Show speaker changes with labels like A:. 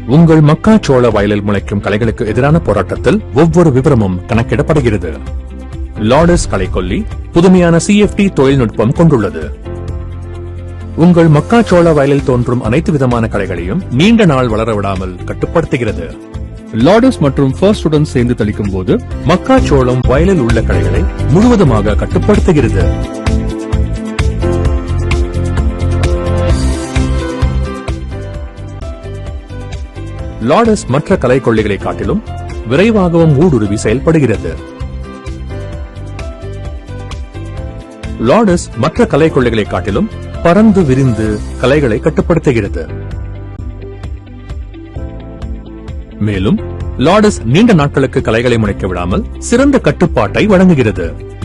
A: உங்கள் மக்காச்சோள வயலில் முளைக்கும் களைகளுக்கு எதிரான போராட்டத்தில் ஒவ்வொரு விவரமும் கணக்கிடப்படுகிறது. லாடஸ் களைக்கொல்லி புதுமையான CFT தொழில்நுட்பம் கொண்டுள்ளது. உங்கள் மக்காச்சோள வயலில் தோன்றும் அனைத்து விதமான களைகளையும் நீண்ட நாள் வளர விடாமல் கட்டுப்படுத்துகிறது. லாடஸ் மற்றும் ஃபர்ஸ்ட் உடன் சேர்ந்து தெளிக்கும் போது மக்காச்சோளம் வயலில் உள்ள களைகளை முழுவதுமாக கட்டுப்படுத்துகிறது. லாடஸ் மற்ற களைக்கொல்லிகளை காட்டிலும் விரைவாகவும் ஊடுருவி செயல்படுகிறது. லாடஸ் மற்ற களைக்கொல்லிகளை காட்டிலும் பறந்து விரிந்து களைகளை கட்டுப்படுத்துகிறது. மேலும் லாடஸ் நீண்ட நாட்களுக்கு களைகளை முளைக்க விடாமல் சிறந்த கட்டுப்பாட்டை வழங்குகிறது.